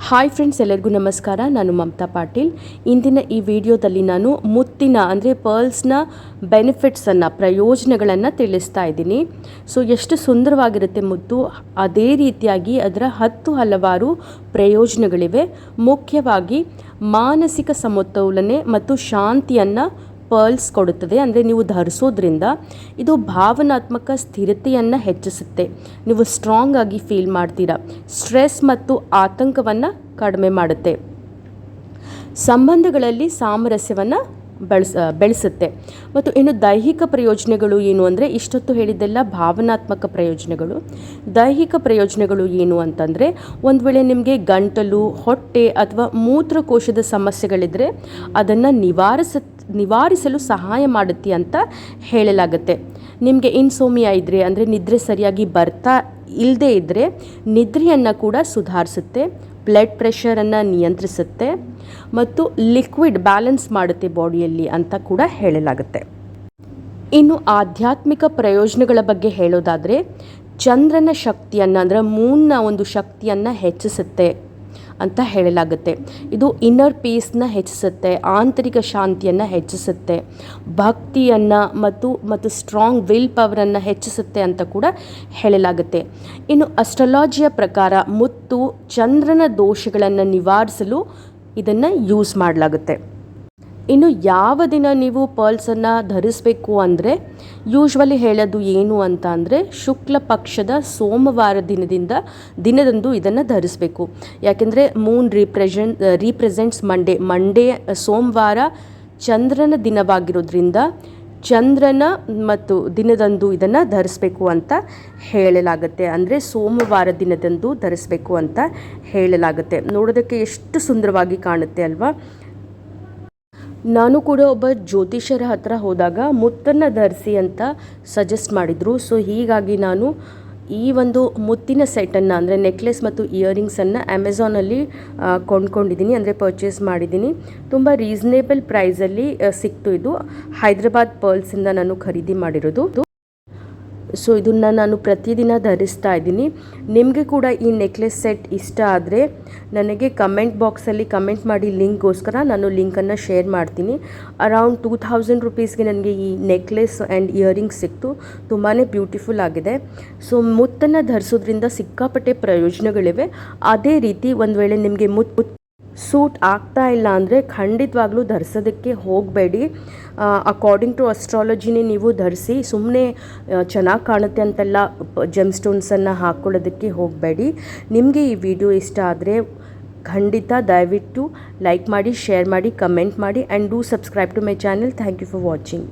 Hi friends, ಎಲ್ಲರಿಗೂ ನಮಸ್ಕಾರ. ನಾನು ಮಮತಾ ಪಾಟೀಲ್. ಇಂದಿನ ಈ ವಿಡಿಯೋದಲ್ಲಿ ನಾನು ಮುತ್ತಿನ ಅಂದರೆ ಪರ್ಲ್ಸ್ನ ಬೆನಿಫಿಟ್ಸನ್ನು, ಪ್ರಯೋಜನಗಳನ್ನು ತಿಳಿಸ್ತಾ ಇದ್ದೀನಿ. ಸೊ ಎಷ್ಟು ಸುಂದರವಾಗಿರುತ್ತೆ ಮುತ್ತು, ಅದೇ ರೀತಿಯಾಗಿ ಅದರ ಹಲವಾರು ಪ್ರಯೋಜನಗಳಿವೆ. ಮುಖ್ಯವಾಗಿ ಮಾನಸಿಕ ಸಮತೋಲನೆ ಮತ್ತು ಶಾಂತಿಯನ್ನು ಪರ್ಲ್ಸ್ ಕೊಡುತ್ತದೆ. ಅಂದರೆ ನೀವು ಧರಿಸೋದ್ರಿಂದ ಇದು ಭಾವನಾತ್ಮಕ ಸ್ಥಿರತೆಯನ್ನು ಹೆಚ್ಚಿಸುತ್ತೆ. ನೀವು ಸ್ಟ್ರಾಂಗ್ ಆಗಿ ಫೀಲ್ ಮಾಡ್ತೀರಾ. ಸ್ಟ್ರೆಸ್ ಮತ್ತು ಆತಂಕವನ್ನು ಕಡಿಮೆ ಮಾಡುತ್ತೆ. ಸಂಬಂಧಗಳಲ್ಲಿ ಸಾಮರಸ್ಯವನ್ನು ಬೆಳೆಸುತ್ತೆ. ಮತ್ತು ಇನ್ನು ದೈಹಿಕ ಪ್ರಯೋಜನಗಳು ಏನು ಅಂದರೆ, ಇಷ್ಟೊತ್ತು ಹೇಳಿದ್ದೆಲ್ಲ ಭಾವನಾತ್ಮಕ ಪ್ರಯೋಜನಗಳು. ದೈಹಿಕ ಪ್ರಯೋಜನಗಳು ಏನು ಅಂತಂದರೆ, ಒಂದು ವೇಳೆ ನಿಮಗೆ ಗಂಟಲು, ಹೊಟ್ಟೆ ಅಥವಾ ಮೂತ್ರಕೋಶದ ಸಮಸ್ಯೆಗಳಿದ್ದರೆ ಅದನ್ನು ನಿವಾರಿಸಲು ಸಹಾಯ ಮಾಡುತ್ತೆ ಅಂತ ಹೇಳಲಾಗುತ್ತೆ. ನಿಮಗೆ ಇನ್ಸೋಮಿಯಾ ಇದ್ದರೆ, ಅಂದರೆ ನಿದ್ರೆ ಸರಿಯಾಗಿ ಬರ್ತಾ ಇಲ್ಲದೇ ಇದ್ದರೆ ನಿದ್ರೆಯನ್ನು ಕೂಡ ಸುಧಾರಿಸುತ್ತೆ. ಬ್ಲಡ್ ಪ್ರೆಷರನ್ನು ನಿಯಂತ್ರಿಸುತ್ತೆ ಮತ್ತು ಲಿಕ್ವಿಡ್ ಬ್ಯಾಲೆನ್ಸ್ ಮಾಡುತ್ತೆ ಬಾಡಿಯಲ್ಲಿ ಅಂತ ಕೂಡ ಹೇಳಲಾಗುತ್ತೆ. ಇನ್ನು ಆಧ್ಯಾತ್ಮಿಕ ಪ್ರಯೋಜನಗಳ ಬಗ್ಗೆ ಹೇಳೋದಾದರೆ, ಚಂದ್ರನ ಶಕ್ತಿಯನ್ನು ಅಂದರೆ ಮೂನ್ನ ಒಂದು ಶಕ್ತಿಯನ್ನು ಹೆಚ್ಚಿಸುತ್ತೆ ಅಂತ ಹೇಳಲಾಗುತ್ತೆ. ಇದು ಇನ್ನರ್ ಪೀಸ್ನ ಹೆಚ್ಚಿಸುತ್ತೆ, ಆಂತರಿಕ ಶಾಂತಿಯನ್ನು ಹೆಚ್ಚಿಸುತ್ತೆ, ಭಕ್ತಿಯನ್ನು ಮತ್ತು ಸ್ಟ್ರಾಂಗ್ ವಿಲ್ ಪವರನ್ನು ಹೆಚ್ಚಿಸುತ್ತೆ ಅಂತ ಕೂಡ ಹೇಳಲಾಗುತ್ತೆ. ಇನ್ನು ಅಸ್ಟ್ರಾಲಜಿಯ ಪ್ರಕಾರ ಮುತ್ತು ಚಂದ್ರನ ದೋಷಗಳನ್ನು ನಿವಾರಿಸಲು ಇದನ್ನು ಯೂಸ್ ಮಾಡಲಾಗುತ್ತೆ. ಇನ್ನು ಯಾವ ದಿನ ನೀವು ಪರ್ಲ್ಸನ್ನು ಧರಿಸಬೇಕು ಅಂದರೆ, ಯೂಶ್ವಲಿ ಹೇಳೋದು ಏನು ಅಂತ ಅಂದರೆ, ಶುಕ್ಲ ಪಕ್ಷದ ಸೋಮವಾರ ದಿನದಂದು ಇದನ್ನು ಧರಿಸಬೇಕು. ಯಾಕೆಂದರೆ ಮೂನ್ ರೀಪ್ರೆಸೆಂಟ್ಸ್ ಮಂಡೇ ಸೋಮವಾರ ಚಂದ್ರನ ದಿನವಾಗಿರೋದ್ರಿಂದ ಚಂದ್ರನ ಮತ್ತು ದಿನದಂದು ಇದನ್ನು ಧರಿಸಬೇಕು ಅಂತ ಹೇಳಲಾಗುತ್ತೆ. ಅಂದರೆ ಸೋಮವಾರ ದಿನದಂದು ಧರಿಸಬೇಕು ಅಂತ ಹೇಳಲಾಗುತ್ತೆ. ನೋಡೋದಕ್ಕೆ ಎಷ್ಟು ಸುಂದರವಾಗಿ ಕಾಣುತ್ತೆ ಅಲ್ವಾ. ನಾನು ಕೂಡ ಒಬ್ಬ ಜ್ಯೋತಿಷ್ಯರ ಹತ್ರ ಹೋದಾಗ ಮುತ್ತನ್ನು ಧರಿಸಿ ಅಂತ ಸಜೆಸ್ಟ್ ಮಾಡಿದರು. ಸೊ ಹೀಗಾಗಿ ನಾನು ಈ ಒಂದು ಮುತ್ತಿನ ಸೆಟ್ಟನ್ನು ಅಂದರೆ ನೆಕ್ಲೆಸ್ ಮತ್ತು ಇಯರಿಂಗ್ಸನ್ನು ಅಮೆಝಾನಲ್ಲಿ ಕೊಂಡ್ಕೊಂಡಿದ್ದೀನಿ, ಅಂದರೆ ಪರ್ಚೇಸ್ ಮಾಡಿದ್ದೀನಿ. ತುಂಬ ರೀಸನೇಬಲ್ ಪ್ರೈಸಲ್ಲಿ ಸಿಕ್ತು. ಇದು ಹೈದ್ರಾಬಾದ್ ಪರ್ಲ್ಸಿಂದ ನಾನು ಖರೀದಿ ಮಾಡಿರೋದು. ಸೊ ಇದನ್ನು ನಾನು ಪ್ರತಿದಿನ ಧರಿಸ್ತಾ ಇದ್ದೀನಿ. ನಿಮಗೆ ಕೂಡ ಈ ನೆಕ್ಲೆಸ್ ಸೆಟ್ ಇಷ್ಟ ಆದರೆ ನನಗೆ ಕಮೆಂಟ್ ಬಾಕ್ಸಲ್ಲಿ ಕಮೆಂಟ್ ಮಾಡಿ, ಲಿಂಕ್ಗೋಸ್ಕರ ನಾನು ಲಿಂಕನ್ನು ಶೇರ್ ಮಾಡ್ತೀನಿ. ಅರೌಂಡ್ 2000 ರುಪೀಸ್ಗೆ ನನಗೆ ಈ ನೆಕ್ಲೆಸ್ ಆ್ಯಂಡ್ ಇಯರಿಂಗ್ಸ್ ಸಿಕ್ತು. ತುಂಬಾ ಬ್ಯೂಟಿಫುಲ್ ಆಗಿದೆ. ಸೊ ಮುತ್ತನ್ನು ಧರಿಸೋದ್ರಿಂದ ಸಿಕ್ಕಾಪಟ್ಟೆ ಪ್ರಯೋಜನಗಳಿವೆ. ಅದೇ ರೀತಿ ಒಂದು ವೇಳೆ ನಿಮಗೆ ಮುತ್ತು ಸೂಟ್ ಆಗ್ತಾ ಇಲ್ಲ ಅಂದರೆ ಖಂಡಿತವಾಗ್ಲೂ ಧರಿಸೋದಕ್ಕೆ ಹೋಗಬೇಡಿ. ಅಕಾರ್ಡಿಂಗ್ ಟು ಅಸ್ಟ್ರಾಲಜಿನೇ ನೀವು ಧರಿಸಿ. ಸುಮ್ಮನೆ ಚೆನ್ನಾಗಿ ಕಾಣುತ್ತೆ ಅಂತೆಲ್ಲ ಜೆಮ್ ಸ್ಟೋನ್ಸನ್ನು ಹಾಕ್ಕೊಳ್ಳೋದಕ್ಕೆ ಹೋಗಬೇಡಿ. ನಿಮಗೆ ಈ ವಿಡಿಯೋ ಇಷ್ಟ ಆದರೆ ಖಂಡಿತ ದಯವಿಟ್ಟು ಲೈಕ್ ಮಾಡಿ, ಶೇರ್ ಮಾಡಿ, ಕಮೆಂಟ್ ಮಾಡಿ and do subscribe to my channel. Thank you for watching.